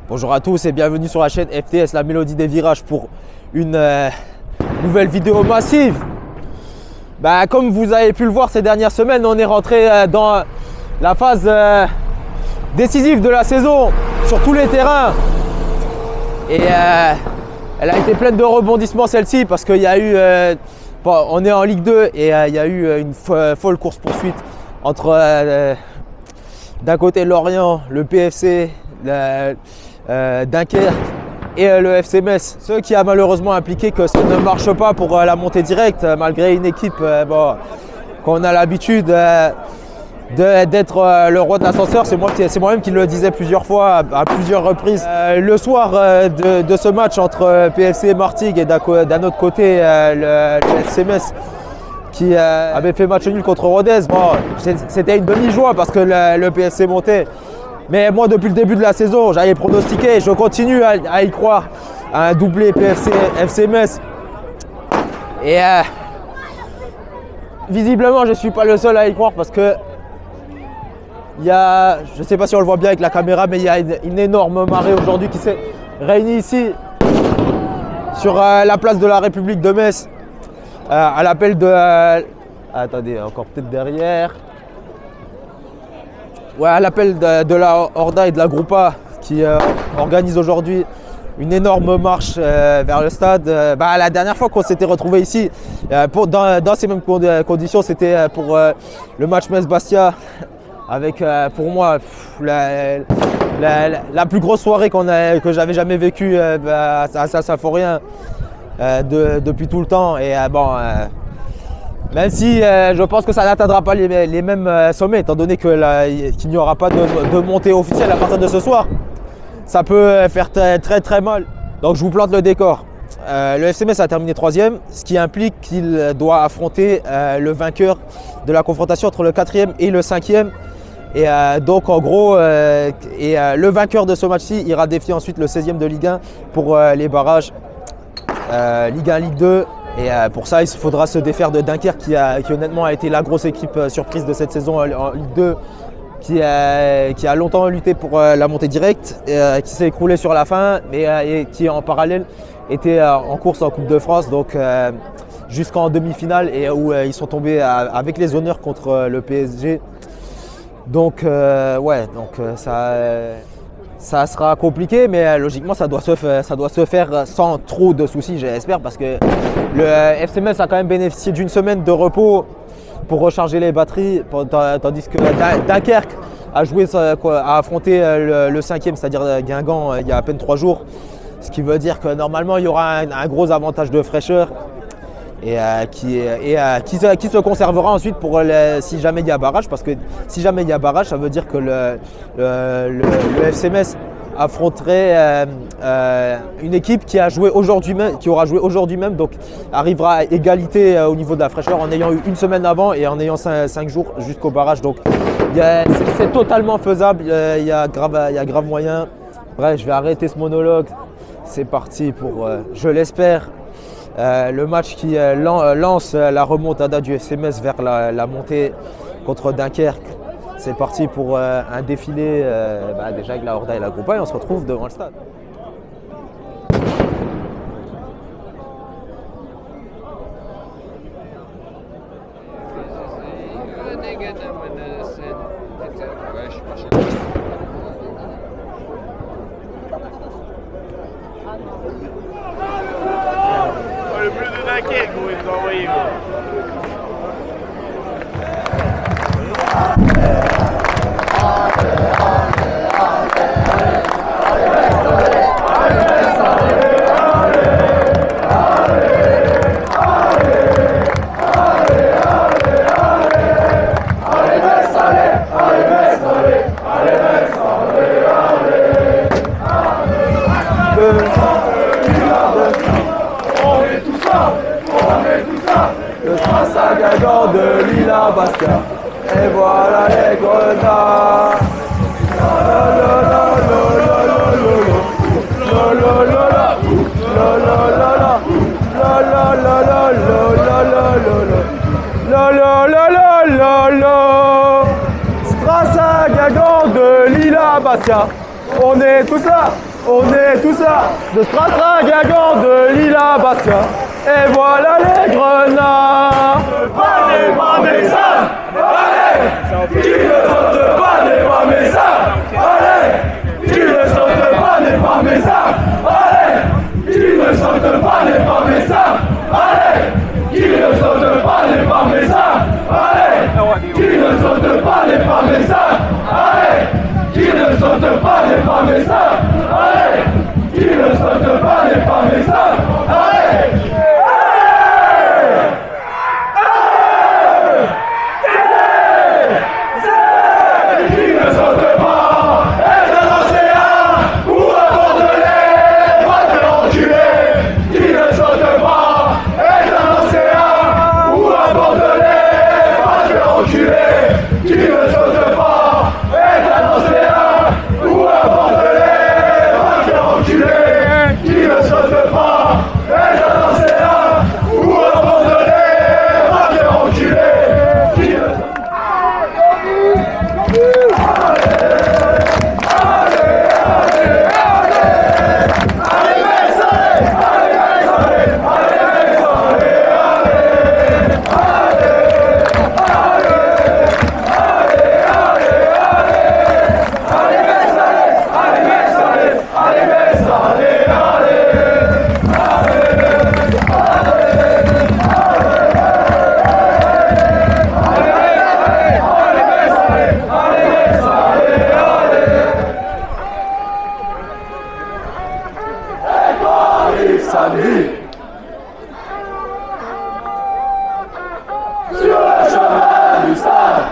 Bonjour à tous et bienvenue sur la chaîne FTS, la mélodie des virages pour une nouvelle vidéo massive. Comme vous avez pu le voir ces dernières semaines, on est rentré dans la phase décisive de la saison sur tous les terrains. Et elle a été pleine de rebondissements celle-ci parce qu'il y a eu, on est en Ligue 2 et il y a eu une folle course-poursuite entre d'un côté Lorient, le PFC, Dunkerque et le FC Metz. Ce qui a malheureusement impliqué que ça ne marche pas pour la montée directe malgré une équipe qu'on a l'habitude d'être le roi de l'ascenseur. C'est moi-même qui le disais plusieurs fois, à plusieurs reprises. Le soir de ce match entre PFC et Martigues et d'un autre côté le FC Metz qui avait fait match nul contre Rodez. C'était une demi-joie parce que le PFC montait. Mais moi, depuis le début de la saison, j'avais pronostiqué, je continue à y croire, à un doublé PFC-FC Metz. Et visiblement, je ne suis pas le seul à y croire parce que je ne sais pas si on le voit bien avec la caméra, mais il y a une énorme marée aujourd'hui qui s'est réunie ici sur la place de la République de Metz à l'appel de... attendez, encore peut-être derrière. Ouais, à l'appel de la Horda et de la Groupa qui organise aujourd'hui une énorme marche vers le stade. La dernière fois qu'on s'était retrouvé ici, dans ces mêmes conditions, c'était pour le match Metz-Bastia avec pour moi la plus grosse soirée que j'avais jamais vécue à Saint-Symphorien depuis tout le temps. Et même si je pense que ça n'atteindra pas les mêmes sommets, étant donné qu'il n'y aura pas de montée officielle à partir de ce soir, ça peut faire très mal. Donc je vous plante le décor. Le FC Metz a terminé 3e, ce qui implique qu'il doit affronter le vainqueur de la confrontation entre le 4e et le 5e. Et donc en gros, le vainqueur de ce match-ci ira défier ensuite le 16e de Ligue 1 pour les barrages Ligue 1, Ligue 2. Et pour ça, il faudra se défaire de Dunkerque qui honnêtement a été la grosse équipe surprise de cette saison en Ligue 2, qui a longtemps lutté pour la montée directe, qui s'est écroulée sur la fin, mais et qui en parallèle était en course en Coupe de France, donc jusqu'en demi-finale et où ils sont tombés avec les honneurs contre le PSG. Donc ça sera compliqué, mais logiquement ça doit se faire sans trop de soucis, j'espère, parce que le FC Metz a quand même bénéficié d'une semaine de repos pour recharger les batteries, tandis que Dunkerque a affronté le 5e, c'est-à-dire Guingamp, il y a à peine 3 jours. Ce qui veut dire que normalement il y aura un gros avantage de fraîcheur et qui se conservera ensuite pour si jamais il y a barrage, parce que si jamais il y a barrage, ça veut dire que le FC Metz affronterait une équipe qui aura joué aujourd'hui même, donc arrivera à égalité au niveau de la fraîcheur en ayant eu une semaine avant et en ayant 5 jours jusqu'au barrage. Donc c'est totalement faisable, il y a grave moyen. Bref, je vais arrêter ce monologue. C'est parti pour, je l'espère, le match qui lance la remontada du FC Metz vers la montée contre Dunkerque. C'est parti pour un défilé déjà avec la Horda et la Groupa, et on se retrouve devant le stade. Le bleu de Dunkerque, vous les envoyez. Le trace à Guingamp de Lille à Bastia. Et voilà les grenades. Strass à Guingamp de Lille à Bastia. On est tous là. On est tous là, de Strasbourg, Guingamp, de Lille à Bastia. Et voilà les grenats. Allez, pas mes âmes. Allez, qui ne saute pas n'est pas mes âmes. Allez, qui ne saute pas n'est pas mes âmes. Allez, qui ne saute pas n'est pas mes âmes. Allez, qui ne saute pas n'est pas mes âmes. Allez, qui ne saute pas n'est pas mes âmes. Allez, qui ne saute pas n'est pas mes âmes. Allez, qui ne saute pas n'est pas mes âmes. Allez. Samedi, sur le chemin du stade,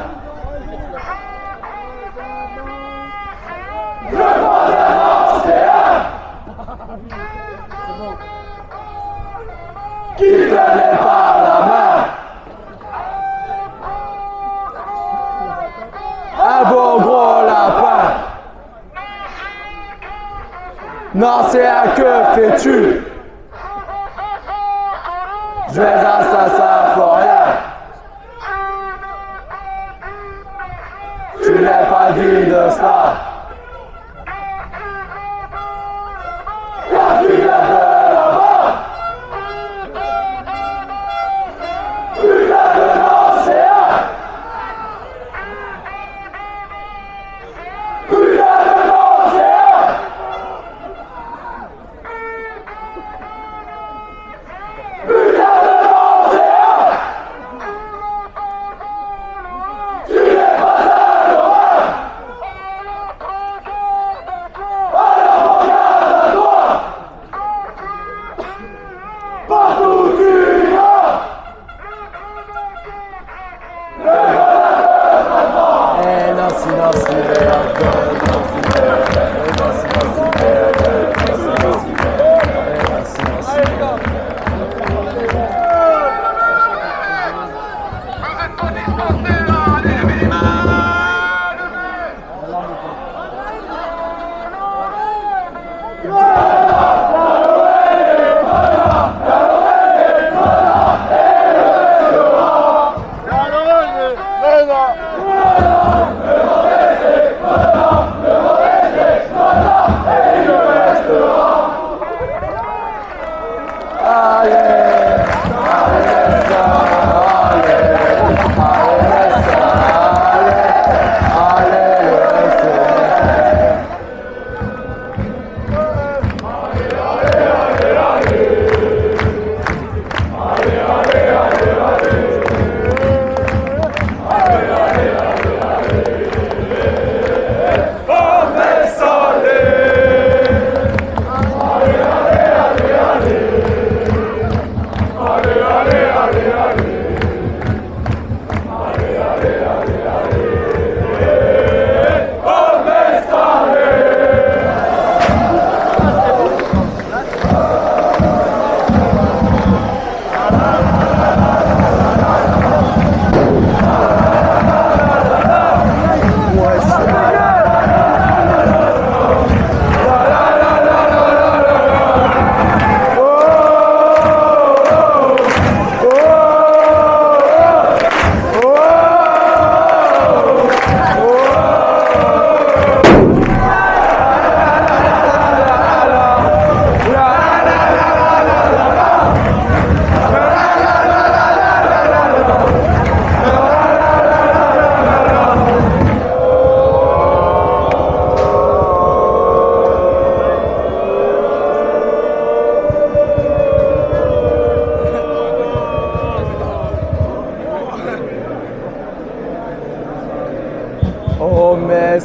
je vois un ancien qui tenait par la main un beau gros lapin. Nancéen, que fais-tu? Je vais à Saint-Florian. Tu n'es pas digne de cela. Car tu viens de là-bas. Putain de Nancéen. Putain de Nancéen. Putain de Nancéen. Tu n'es pas un homme. Alors regarde à toi. Partout où tu iras. Le grenade t'attend. Eh Nancy, Nancy,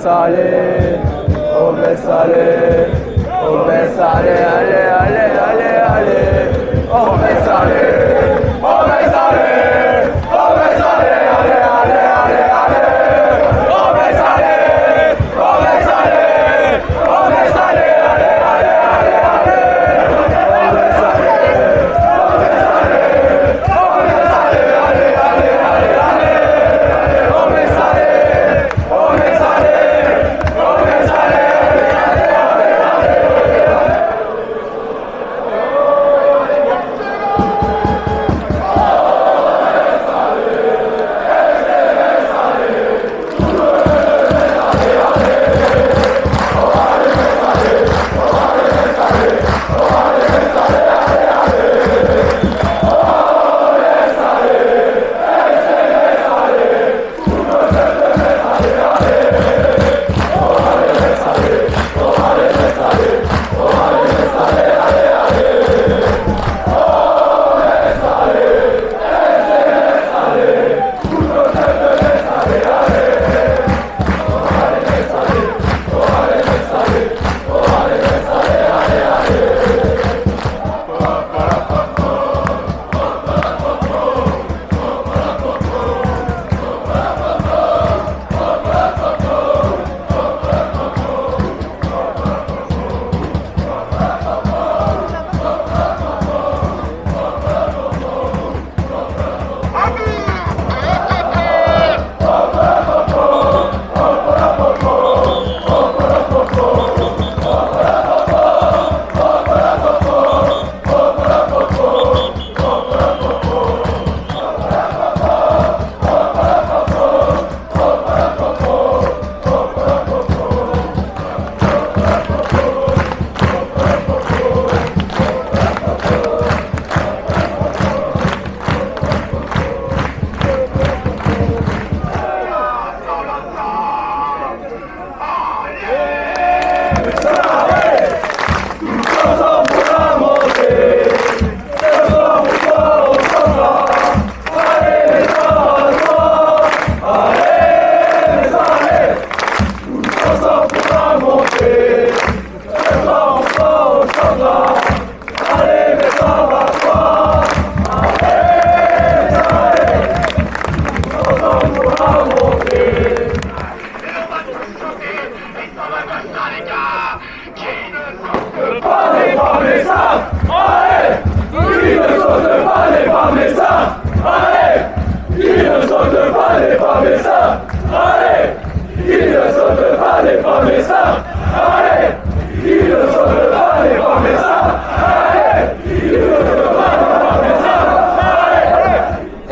aller, on baisse aller, on baisse aller, allez, allez, allez, allez, on baisse aller, on baisse aller, on baisse aller, allez, allez, allez, allez, on baisse aller, on baisse aller, on baisse aller, allez, allez, allez, allez, on baisse aller, on baisse aller, on baisse aller, allez, allez, allez, allez, on baisse aller, on baisse aller, on baisse aller, allez, allez, allez,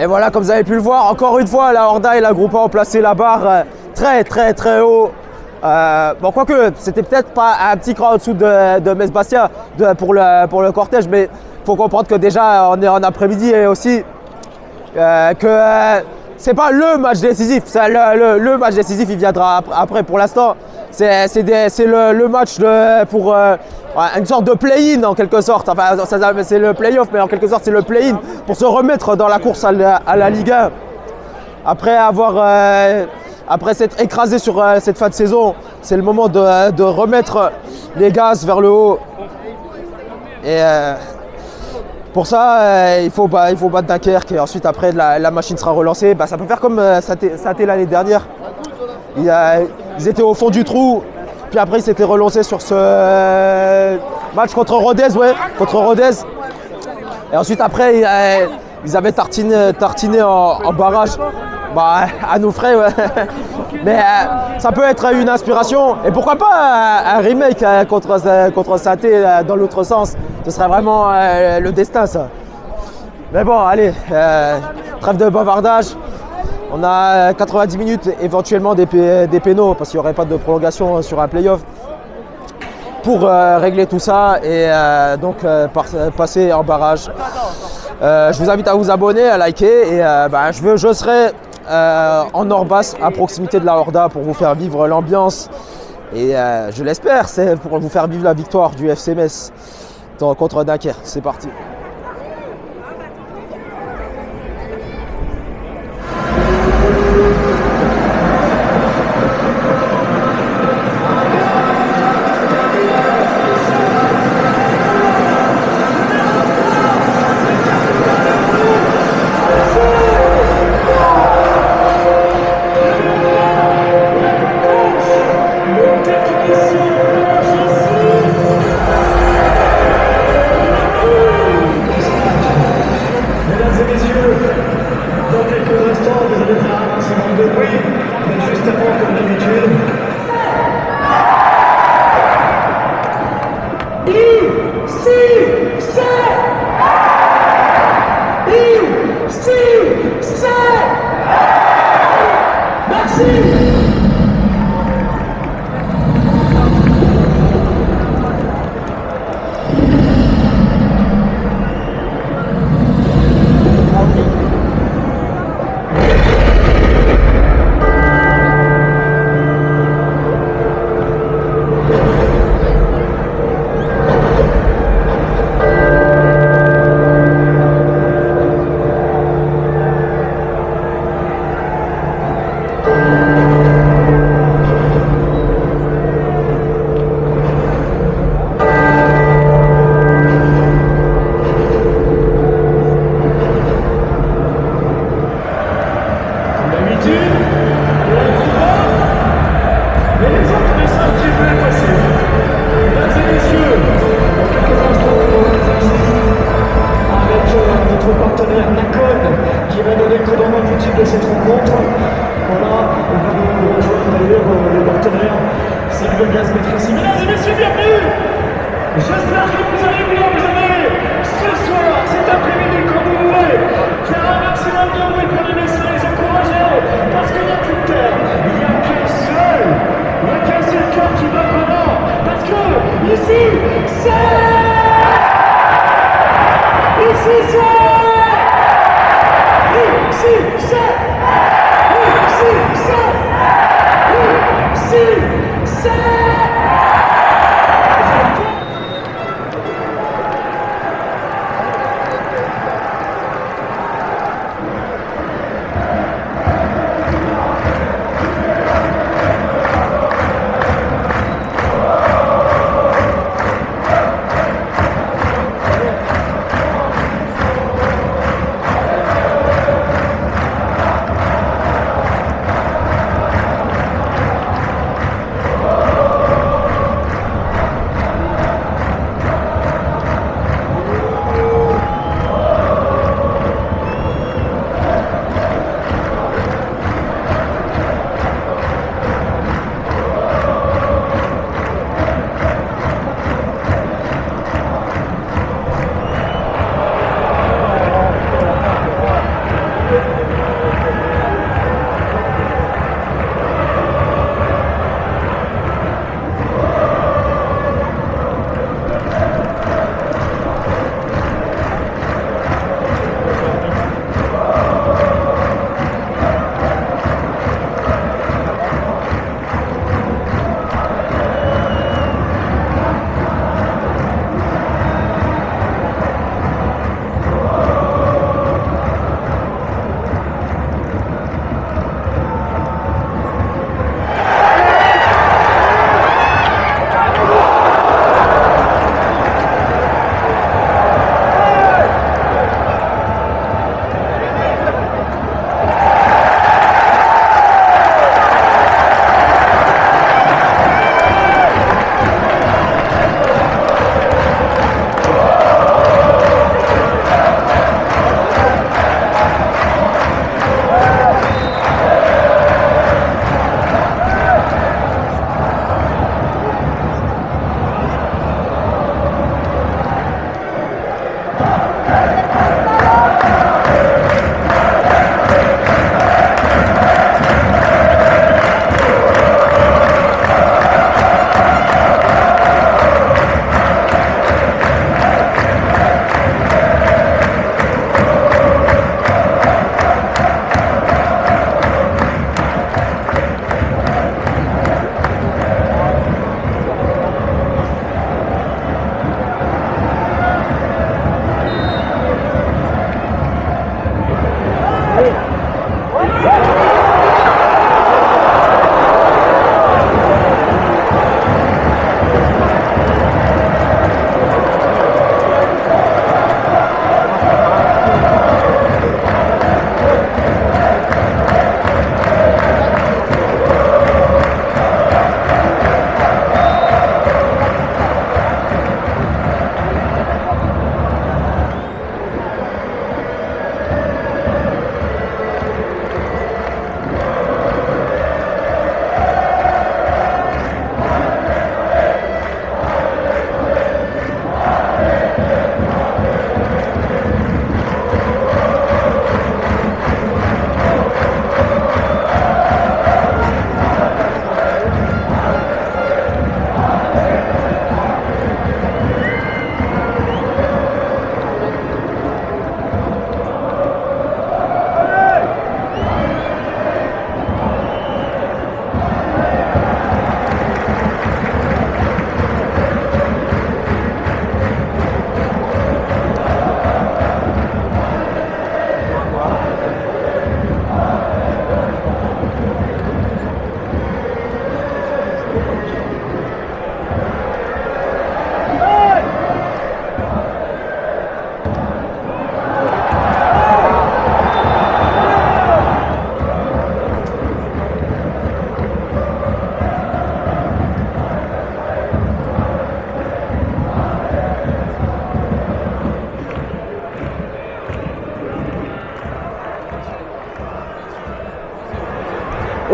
Et voilà, comme vous avez pu le voir, encore une fois, la Horda et la Groupa ont placé la barre très haut. Bon, quoique, c'était peut-être pas un petit cran en dessous de Metz Bastia pour le cortège, mais il faut comprendre que déjà, on est en après-midi et aussi que c'est pas le match décisif. Le match décisif, il viendra après. Pour l'instant, c'est le match pour une sorte de play-in en quelque sorte. Enfin, c'est le play-off, mais en quelque sorte, c'est le play-in pour se remettre dans la course à la Ligue 1. Après s'être écrasé sur cette fin de saison, c'est le moment de remettre les gaz vers le haut. Et pour ça, il faut battre Dunkerque et ensuite après la machine sera relancée. Ça peut faire comme ça a été l'année dernière. Ils étaient au fond du trou, puis après ils s'étaient relancés sur ce match contre Rodez, contre Rodez. Et ensuite après ils avaient tartiné en barrage. À nos frais, ouais. Mais ça peut être une inspiration. Et pourquoi pas un remake contre Saint-Étienne dans l'autre sens. Ce serait vraiment le destin, ça. Mais bon, allez, trêve de bavardage. On a 90 minutes, éventuellement des pénaux, parce qu'il n'y aurait pas de prolongation sur un play-off. Pour régler tout ça et donc passer en barrage. Je vous invite à vous abonner, à liker et je serai en Orbas à proximité de la Horda pour vous faire vivre l'ambiance et je l'espère, c'est pour vous faire vivre la victoire du FC Metz contre Dunkerque. C'est parti.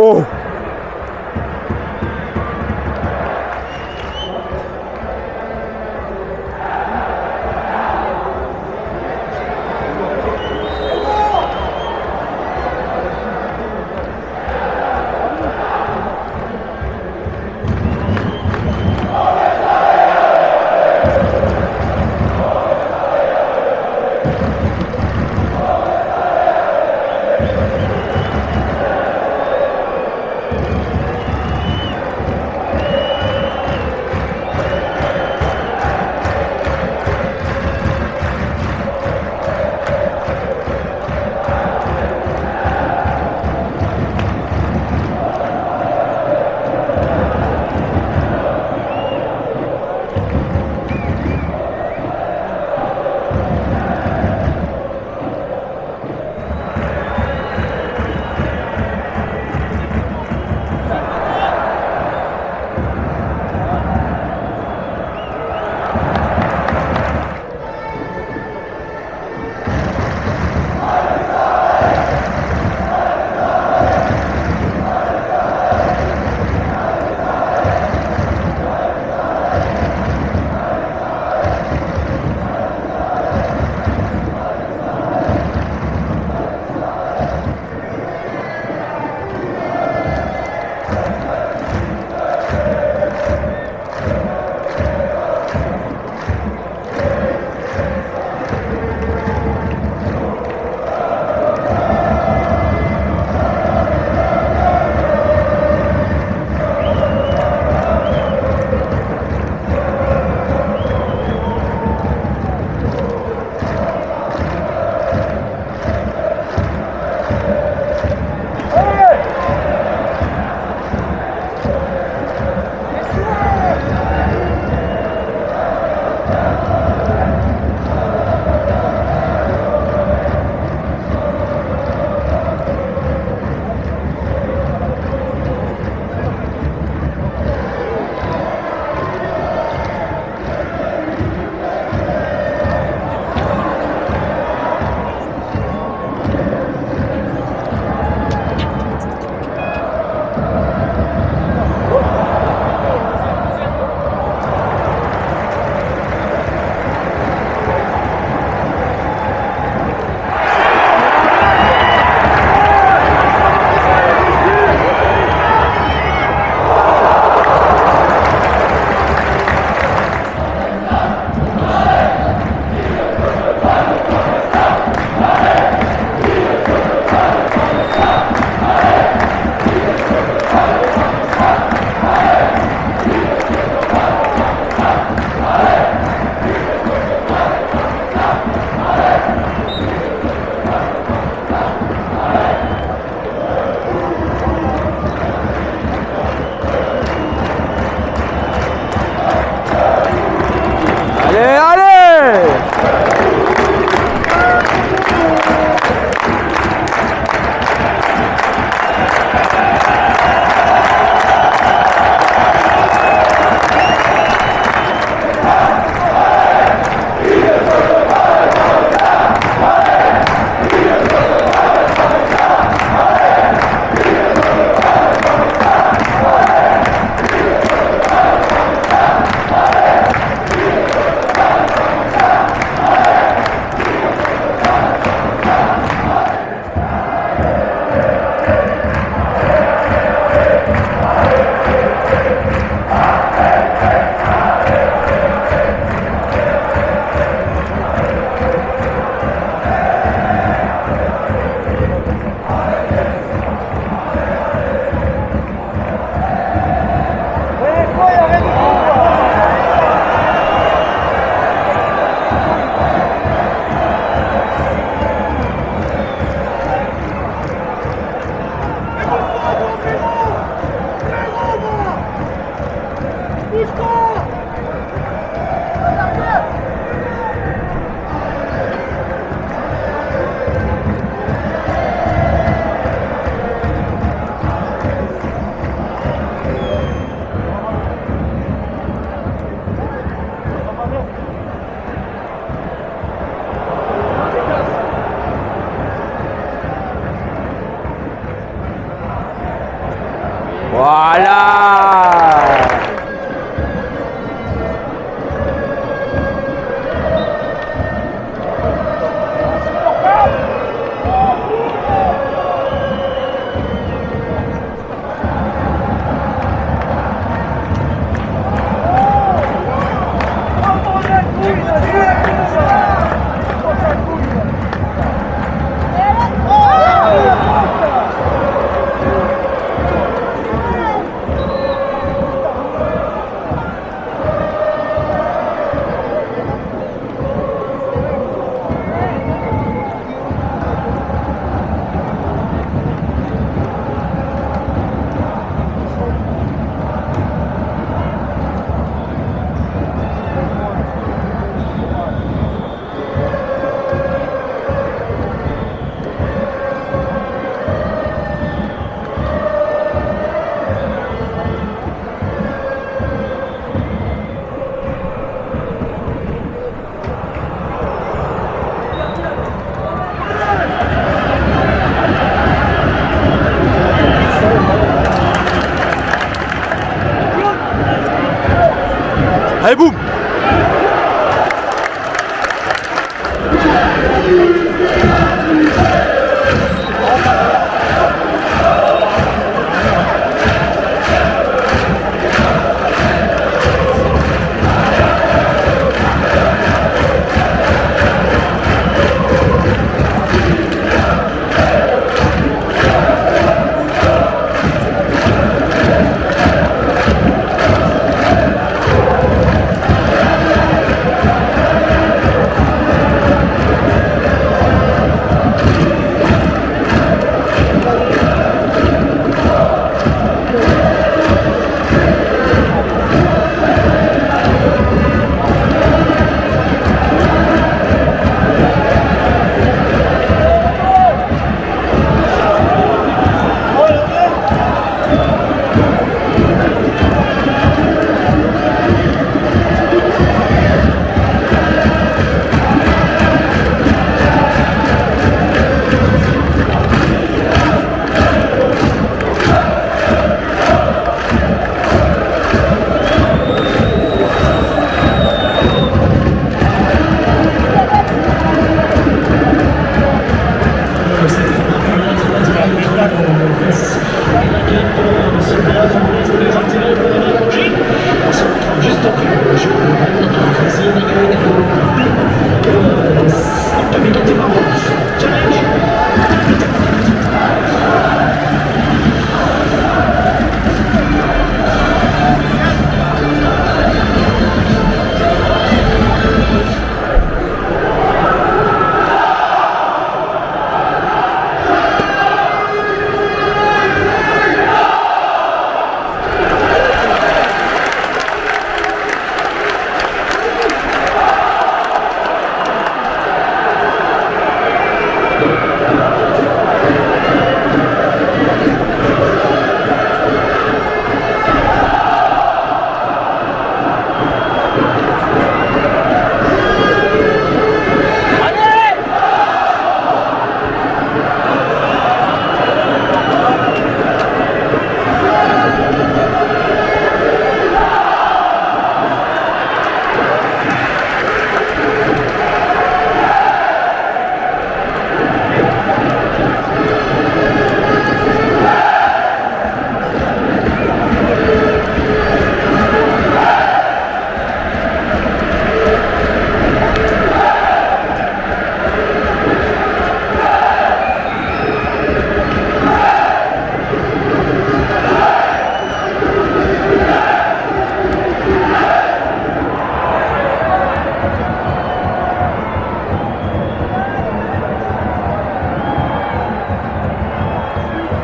Oh!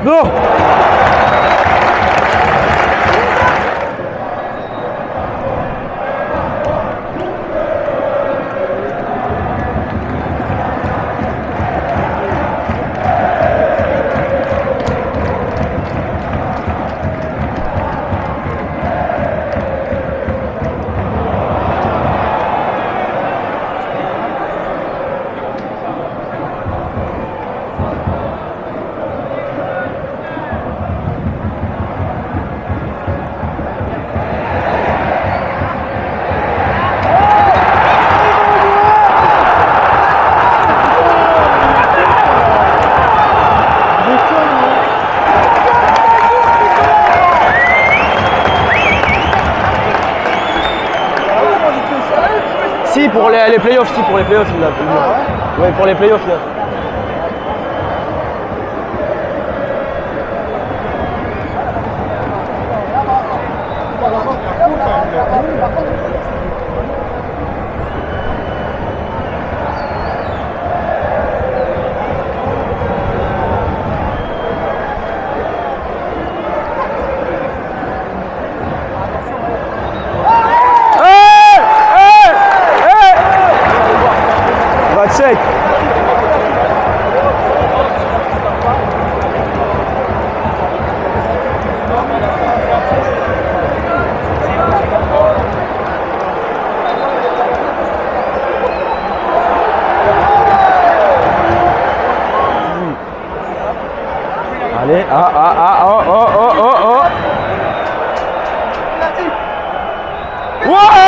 Go! Si, pour les playoffs, si, pour les playoffs, il l'a. Ouais, pour les playoffs, là. Check. Allez, oh. Ouais!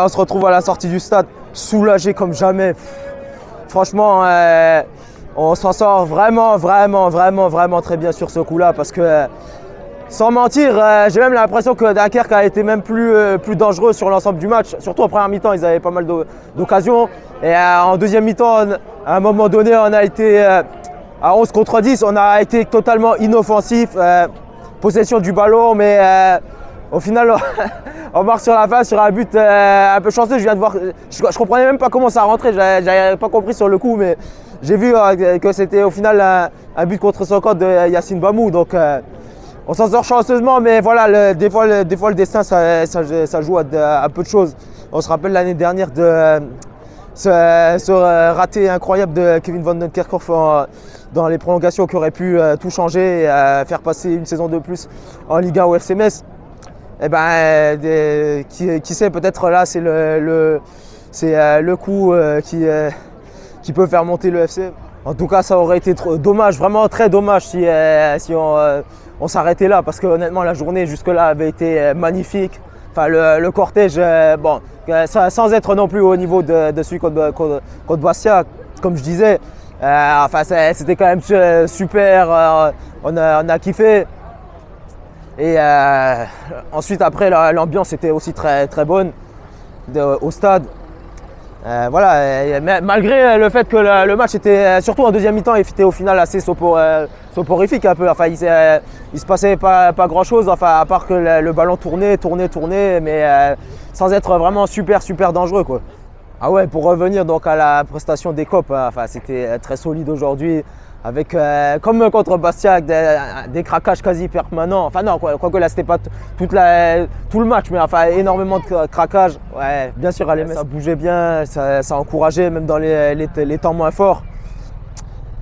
Voilà, on se retrouve à la sortie du stade, soulagé comme jamais. Franchement, on s'en sort vraiment très bien sur ce coup-là parce que, sans mentir, j'ai même l'impression que Dunkerque a été même plus dangereux sur l'ensemble du match. Surtout en première mi-temps, ils avaient pas mal d'occasions. Et en deuxième mi-temps, à un moment donné, on a été à 11 contre 10. On a été totalement inoffensif. Possession du ballon, mais au final, on marque sur la fin sur un but un peu chanceux. Je viens de voir, je comprenais même pas comment ça rentrait. J'avais pas compris sur le coup, mais j'ai vu que c'était au final un but contre son camp de Yacine Bamou. Donc on s'en sort chanceusement, mais voilà, des fois le destin ça joue à peu de choses. On se rappelle l'année dernière de ce raté incroyable de Kevin Van Den Kerkhoff dans les prolongations qui aurait pu tout changer et faire passer une saison de plus en Ligue 1 au FC Metz. Eh ben, qui sait, peut-être là c'est le coup qui peut faire monter le FC. En tout cas, ça aurait été dommage, vraiment très dommage si on s'arrêtait là, parce que honnêtement la journée jusque-là avait été magnifique. Enfin, le cortège, bon, sans être non plus au niveau de celui contre Bastia, comme je disais, enfin, c'était quand même super, on a kiffé. Et ensuite, après, l'ambiance était aussi très bonne au stade. Voilà, malgré le fait que le match était, surtout en deuxième mi-temps, était au final assez soporifique un peu. Enfin, il se passait pas grand chose, enfin, à part que le ballon tournait, mais sans être vraiment super dangereux, quoi. Ah ouais, pour revenir donc à la prestation des Copes, enfin, c'était très solide aujourd'hui. Avec, comme contre Bastia, avec des craquages quasi permanents. Enfin non, quoique là c'était pas tout le match, mais enfin énormément de craquages. Ouais, bien sûr, ça bougeait bien, ça encourageait même dans les temps moins forts.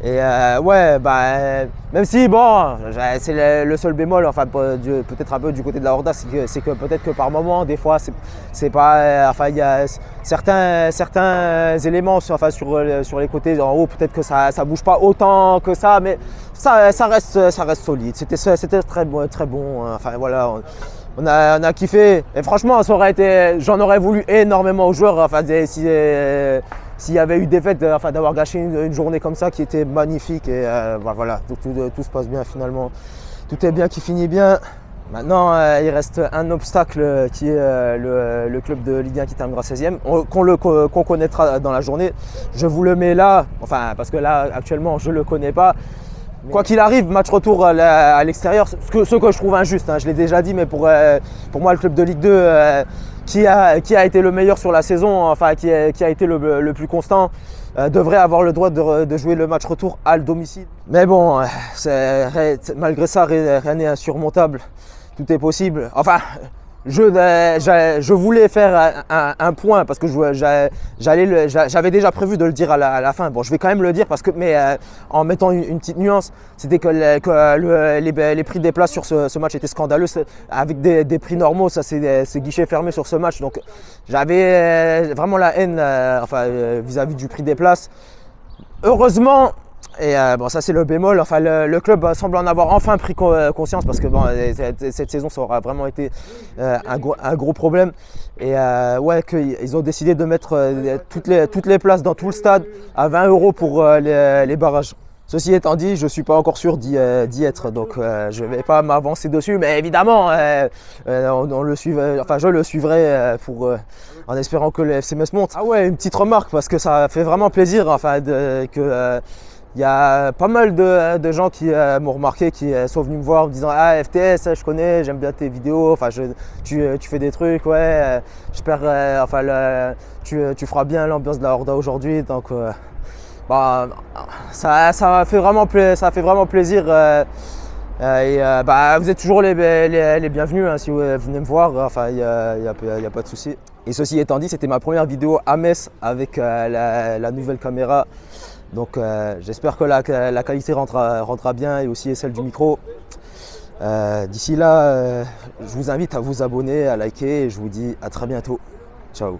Et ouais, bah, même si bon, c'est le seul bémol, enfin peut-être un peu du côté de la Horda, c'est que peut-être que par moment, des fois, c'est pas, enfin il y a certains éléments, enfin sur les côtés en haut, peut-être que ça bouge pas autant que ça, mais ça reste solide. C'était très bon. Enfin voilà. On a kiffé et franchement, j'en aurais voulu énormément aux joueurs. Enfin, s'il y avait eu défaite, enfin, d'avoir gâché une journée comme ça qui était magnifique. Et voilà, tout se passe bien finalement. Tout est bien qui finit bien. Maintenant, il reste un obstacle qui est le club de Ligue 1 qui terminera 16e, qu'on connaîtra dans la journée. Je vous le mets là, enfin, parce que là, actuellement, je ne le connais pas. Quoi qu'il arrive, match retour à l'extérieur, ce que je trouve injuste, hein, je l'ai déjà dit, mais pour moi le club de Ligue 2 qui a été le meilleur sur la saison, enfin qui a été le plus constant, devrait avoir le droit de jouer le match retour à le domicile. Mais bon, malgré ça, rien n'est insurmontable, tout est possible. Enfin, je voulais faire un point parce que j'avais déjà prévu de le dire à la fin. Bon, je vais quand même le dire mais en mettant une petite nuance, c'était que les prix des places sur ce match étaient scandaleux. Avec des prix normaux, ça c'est guichet fermé sur ce match. Donc j'avais vraiment la haine vis-à-vis du prix des places. Heureusement. Et bon, ça c'est le bémol, enfin le club semble en avoir enfin pris conscience parce que bon, cette saison ça aura vraiment été un gros problème. Et ouais, qu'ils ont décidé de mettre toutes les places dans tout le stade à 20 € pour les barrages. Ceci étant dit, je ne suis pas encore sûr d'y être, donc je ne vais pas m'avancer dessus, mais évidemment, je le suivrai en espérant que le FC Metz monte. Ah ouais, une petite remarque parce que ça fait vraiment plaisir, enfin, il y a pas mal de gens qui m'ont remarqué, qui sont venus me voir en me disant « Ah, FTS, je connais, j'aime bien tes vidéos, enfin, tu fais des trucs, ouais, j'espère, tu feras bien l'ambiance de la Horda aujourd'hui. » Donc, bah, ça fait vraiment plaisir. Vous êtes toujours les bienvenus, hein, si vous venez me voir, enfin, il n'y a pas de souci. Et ceci étant dit, c'était ma première vidéo à Metz avec la nouvelle caméra. Donc j'espère que la qualité rentrera bien et aussi celle du micro. D'ici là, je vous invite à vous abonner, à liker et je vous dis à très bientôt. Ciao.